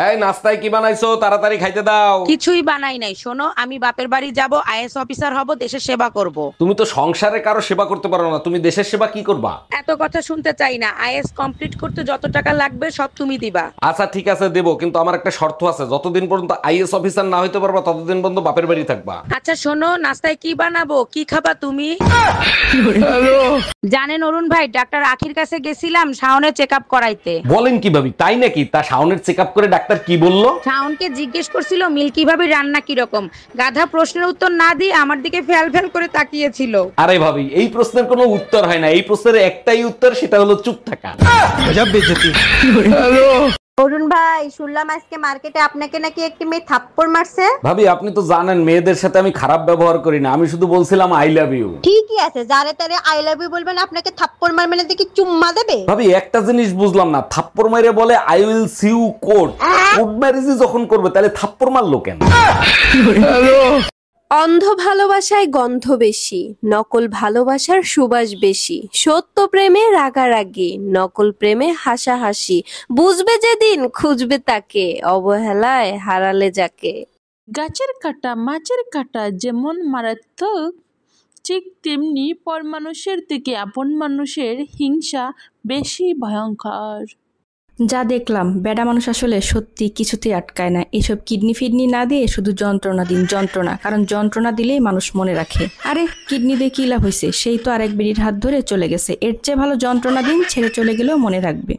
এই নাস্তায় কি বানাইছো? তাড়াতাড়ি খাইতে দাও। কিছুই বানাই নাই। শোনো, আমি বাপের বাড়ি যাব, আইএস অফিসার হব, দেশের সেবা করব। তুমি তো সংসারে কারো সেবা করতে পারো না, তুমি দেশের সেবা কি করবা? এত কথা শুনতে চাই না। আইএস কমপ্লিট করতে যত টাকা লাগবে সব তুমি দিবা। আচ্ছা ঠিক আছে দেবো, কিন্তু আমার একটা শর্ত আছে, যতদিন পর্যন্ত আইএস অফিসার না হইতে পারবা ততদিন পর্যন্ত বাপের বাড়ি থাকবা। আচ্ছা শোনো, নাস্তায় কি বানাবো, কি খাবা তুমি? জানেন অরুণ ভাই, ডাক্তার আখির কাছে গেছিলাম শাওনের চেকআপ করাইতে। বলেন কি ভাবি, তাই নাকি? তা শাওনের চেকআপ করে ডাক্তার কি বললো? শাওনকে জিজ্ঞেস করছিল মিল্কি ভাবির রান্না কিরকম। গাধা প্রশ্নের উত্তর না দিয়ে আমার দিকে ফ্যাল ফ্যাল করে তাকিয়েছিল। আরে ভাবি, এই প্রশ্নের কোনো উত্তর হয় না, এই প্রশ্নের একটাই উত্তর, সেটা হলো চুপ থাকা। গজব বেইজ্জতি। অরুণ ভাই, শুনলাম আজকে মার্কেটে আপনাকে নাকি একটি মেয়ে থাপ্পড় মারছে। ভাবি আপনি তো জানেন মেয়েদের সাথে আমি খারাপ ব্যবহার করি না, আমি শুধু বলছিলাম আই লাভ ইউ। ঠিকই আছে, যারে তারে আই লাভ ইউ বলবেন, আপনাকে থাপ্পড় মারবে না দেখি চুম্মা দেবে? ভাবি একটা জিনিস বুঝলাম না, থাপ্পড় মাইরে বলে I will see you court. Court marriage যখন করবে তাহলে থাপ্পড় মারলো কেন? অন্ধ ভালোবাসায় গন্ধ বেশি, নকল ভালোবাসার সুবাস বেশি। সত্য প্রেমে রাগারাগি, নকল প্রেমে হাসাহাসি। বুঝবে যেদিন খুঁজবে তাকে, অবহেলায় হারালে যাকে। গাছের কাটা মাছের কাটা যেমন মারাত্মক, ঠিক তেমনি পর মানুষের থেকে আপন মানুষের হিংসা বেশি ভয়ঙ্কর। যা দেখলাম, বেডা মানুষ আসলে সত্যি কিছুতেই আটকায় না। এসব কিডনি ফিডনি না দিয়ে শুধু যন্ত্রণা দিন, যন্ত্রণা। কারণ যন্ত্রণা দিলেই মানুষ মনে রাখে। আরে কিডনি দিয়ে কি লাভ হয়েছে? সেই তো আরেক বেডির হাত ধরে চলে গেছে। এর চেয়ে ভালো যন্ত্রণা দিন, ছেড়ে চলে গেলেও মনে রাখবে।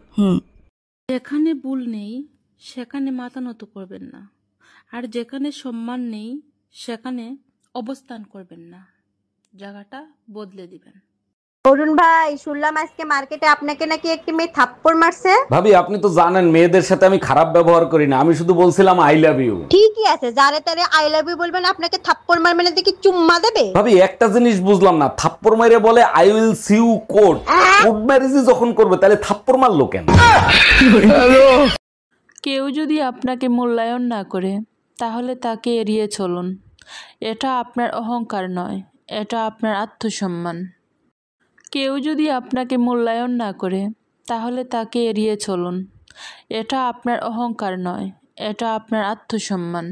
যেখানে ভুল নেই সেখানে মাথা নত করবেন না, আর যেখানে সম্মান নেই সেখানে অবস্থান করবেন না, জায়গাটা বদলে দিবেন। অরুণ ভাই, শুনলাম আজকে মার্কেটে আপনাকে নাকি একটি মেয়ে থাপ্পড় মারছে। ভাবি আপনি তো জানেন মেয়েদের সাথে আমি খারাপ ব্যবহার করি না, আমি শুধু বলছিলাম আই লাভ ইউ। ঠিকই আছে, যারে তারে আই লাভ ইউ বলবেন, আপনাকে থাপ্পড় মারবে না দেখি চুম্মা দেবে? ভাবি একটা জিনিস বুঝলাম না, থাপ্পড় মাইরে বলে I will see you court. Court marriage যখন করবে তাহলে থাপ্পড় মারলো কেন? কেউ যদি আপনাকে মূল্যায়ন না করে তাহলে তাকে এড়িয়ে চলুন। এটা আপনার অহংকার নয়, এটা আপনার আত্মসম্মান। কেউ যদি আপনাকে মূল্যায়ন না করে তাহলে তাকে এড়িয়ে চলুন। এটা আপনার অহংকার নয়, এটা আপনার আত্মসম্মান।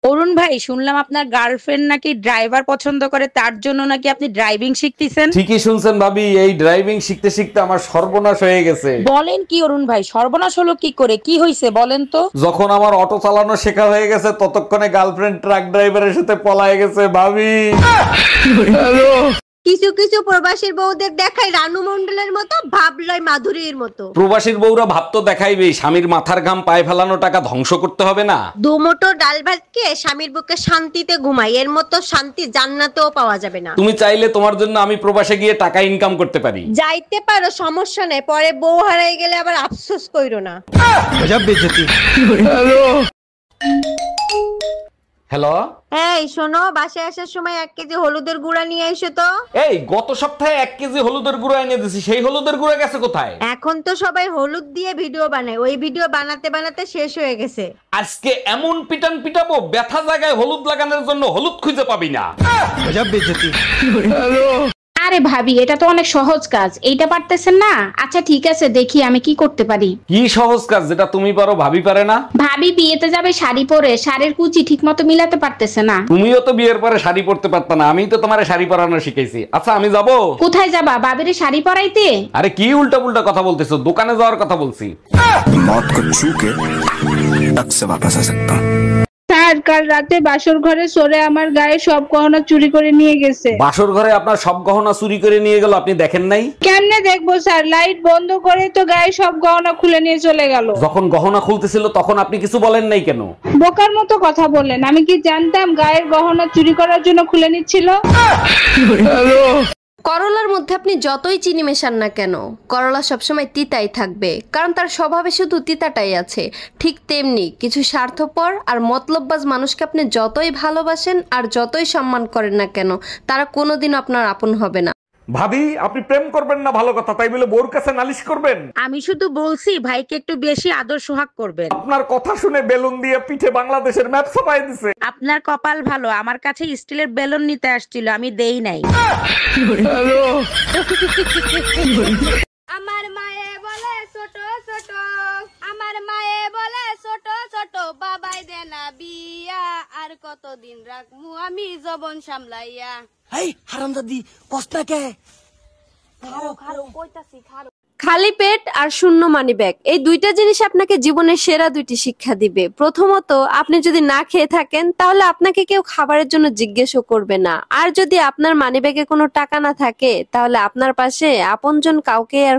অরুণ ভাই, শুনলাম আপনার গার্লফ্রেন্ড নাকি ড্রাইভার পছন্দ করে, তার জন্য নাকি আপনি ড্রাইভিং শিখতেছেন। ঠিকই শুনছেন ভাবি, এই ড্রাইভিং শিখতে শিখতে আমার সর্বনাশ হয়ে গেছে। বলেন কি অরুণ ভাই, সর্বনাশ হলো কি করে? কি হয়েছে বলেন তো? যখন আমার অটো চালানো শেখা হয়ে গেছে ততক্ষণে গার্লফ্রেন্ড ট্রাক ড্রাইভারের সাথে পলায় গেছে ভাবি। কিছু কিছু প্রবাসীর বউদের দেখায় রানু মণ্ডলের মতো, ভাবলয় মাধুরীর মতো। প্রবাসীর বউরা ভাব তো দেখাইবেই, স্বামীর মাথার ঘাম পায়ে ফেলানো টাকা ধ্বংস করতে হবে না। দুমুঠো ডাল ভাত খেয়ে স্বামীর বুকে শান্তিতে ঘুমাই, এর মতো শান্তি জান্নাতেও পাওয়া যাবে না। তুমি চাইলে তোমার জন্য আমি প্রবাসে গিয়ে টাকা ইনকাম করতে পারি। যাইতে পারো, সমস্যা নেই, পরে বউ হারাই গেলে আবার আফসোস কইরো না। গজব বেইজ্জতি। হ্যালো, এই শোনো, বাসায় আসার সময় 1 কেজি হলুদের গুঁড়া নিয়ে এসো তো। এই গত সপ্তাহে 1 কেজি হলুদের গুঁড়া এনে দিছি, সেই হলুদের গুঁড়া গেছে কোথায়? এখন তো সবাই হলুদ দিয়ে ভিডিও বানায়, ওই ভিডিও বানাতে বানাতে শেষ হয়ে গেছে। আজকে এমন পিটান পিটাবো, ব্যথা জায়গায় হলুদ লাগানোর জন্য হলুদ খুঁজে পাবি না। গজব বেইজ্জতি। আরে ভাবি, এটা তো অনেক সহজ কাজ, এইটা পারতেছেন না? আচ্ছা ঠিক আছে, দেখি আমি কি করতে পারি। কি সহজ কাজ যেটা তুমি পারো ভাবি পারে না? ভাবি বিয়েতে যাবে শাড়ি পরে, শাড়ির কুচি ঠিক মতো মিলাতে পারতেছে না। তুমিও তো বিয়ের পরে শাড়ি পরতে পারতা না, আমিই তো তোমারে শাড়ি পরানো শিখাইছি। আচ্ছা আমি যাবো। কোথায় যাবা? বাবিরে শাড়ি পরাইতে? আরে কি উল্টা পুল্টা কথা বলতেছো, দোকানে যাওয়ার কথা বলছি। मौत को छू के तक से वापस आ सकता हूँ। স্যার, কাল রাতে বাসর ঘরে সরে আমার গায়ে সব গহনা চুরি করে নিয়ে গেছে। বাসর ঘরে আপনার সব গহনা চুরি করে নিয়ে গেল, আপনি দেখেন নাই? কেমনে দেখবো স্যার? লাইট বন্ধ করে তো গায়ে সব গহনা খুলে নিয়ে চলে গেল। যখন গহনা খুলতেছিল তখন আপনি কিছু বলেন নাই কেন? বোকার মতো কথা বললেন, আমি কি জানতাম গায়ের গহনা চুরি করার জন্য খুলে নিচ্ছিল? করলার মধ্যে আপনি যতই চিনি মেশান না কেন, করলা সবসময় তিতাই থাকবে, কারণ তার স্বভাবে শুধু তিতাটাই আছে। ঠিক তেমনি কিছু স্বার্থপর আর মতলববাজ মানুষকে আপনি যতই ভালোবাসেন আর যতই সম্মান করেন না কেন, তারা কোনোদিনও আপনার আপন হবে না। ভাবি আপনি প্রেম করবেন না ভালো কথা, তাই বলে বোর কাছে নালিশ করবেন? আমি শুধু বলছি ভাইকে একটু বেশি আদর সোহাগ করবেন। আপনার কথা শুনে বেলুন দিয়ে পিঠে বাংলাদেশের ম্যাপ ছাপাই দিছে। আপনার কপাল ভালো, আমার কাছে স্টিলের বেলুন নিতে আসছিল, আমি দেই নাই। আমার মায়ে বলে ছোট ছোট, আমার মায়ে বলে ছোট ছোট। কতদিন রাখমু আমি জবন সামলাইয়া। এই হারামজাদি কষ্ট কে খারো খারো কইতাছি খারো। খালি পেট আর শূন্য মানি ব্যাগ, এই দুইটা জিনিস আপনাকে জীবনের সেরা দুইটি শিক্ষা দিবে। প্রথমত, আপনি যদি না খেয়ে থাকেন তাহলে আপনাকে কেউ খাবারের জন্য জিজ্ঞেসও করবে না। আর যদি আপনার মানি ব্যাগে কোনো টাকা না থাকে তাহলে আপনার পাশে আপনজন কাউকে আর